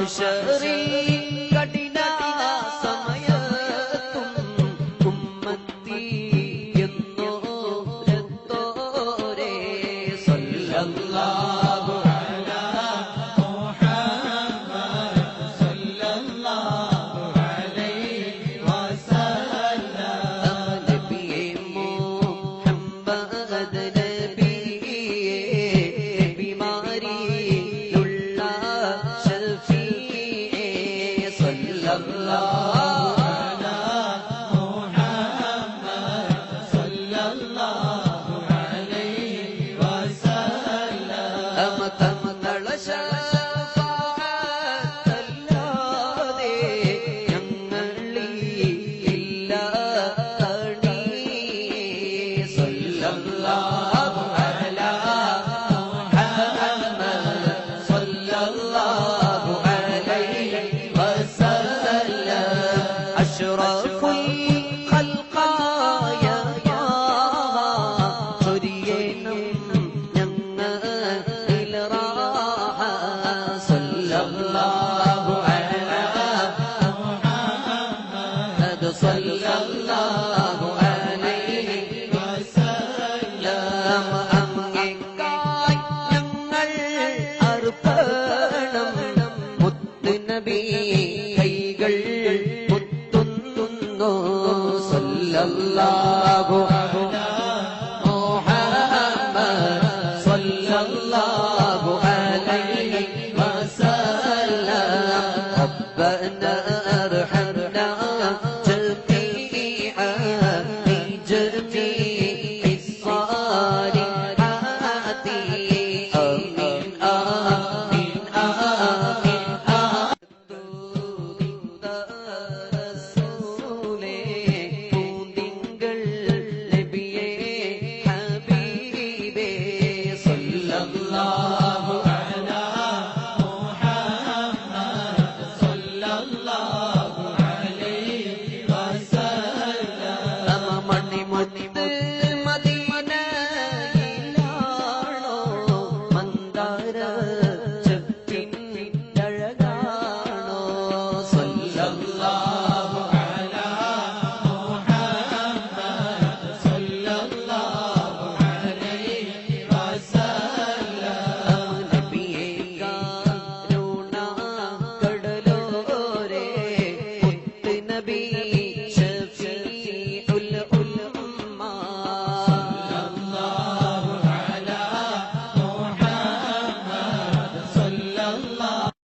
മഹ്ശറിൽ കഠിന സമയത്തും ഉമ്മത്തി എന്നോരത്തോരേ സല്ലല്ലാഹു അലാ മുഹമ്മദ് സല്ലല്ലാഹു അലൈഹി വസല്ലം നബിയേ മുഹമ്മദ് നബിയേ ബിമാരിയിലുള്ള ശഫീഇ സല്ലല്ലാഹു അലാ മുഹമ്മദ് സല്ലല്ലാഹു അലൈഹി വസല്ലം തമതള ശഫാഅത്തല്ലാതെ ഞങ്ങളിലില്ല തണി സല്ലല്ലാഹു അലാ മുഹമ്മദ് സല്ലല്ലാഹു അലൈഹി വസല്ലം അഷ്റഫുൽ ഖൽഖായ ചൊരിയണം ഞങ്ങളിൽ റാഹ സല്ലല്ലാഹു അലാ മുഹമ്മദ് സല്ലല്ലാഹു അലൈഹി വസല്ലം അങ്ങേക്കായി ഞങ്ങൾ അർപ്പണം മുത്ത് നബി കൈകൾ മുത്തുന്നു സല്ലല്ലാഹു അലാ മുഹമ്മദ് സല്ലല്ലാഹു അലൈഹി വസല്ലം ربنا ارحمنا جميعا بجميع الصالحات آمين آمين آمين റസൂലേ പൂന്തിങ്കൾ നബിയേ ഹബീബേ സല്ലല്ലാഹു അലാ മുഹമ്മദ് സല്ലല്ലാഹു അലൈഹി വസല്ലം മണിമുത്ത് മദീനയിലാണോ മന്ദാര ചെപ്പിന്നഴകാണോ സല്ലല്ലാഹു അലാ മുഹമ്മദ് സല്ലല്ലാഹു അലൈഹി വസല്ലം നബിയേ കരുണ കടലോരേ മുത്ത് നബി ശഫീഉൽ ഉമ്മ സല്ലല്ലാഹു അലാ മുഹമ്മദ് സല്ലല്ലാഹു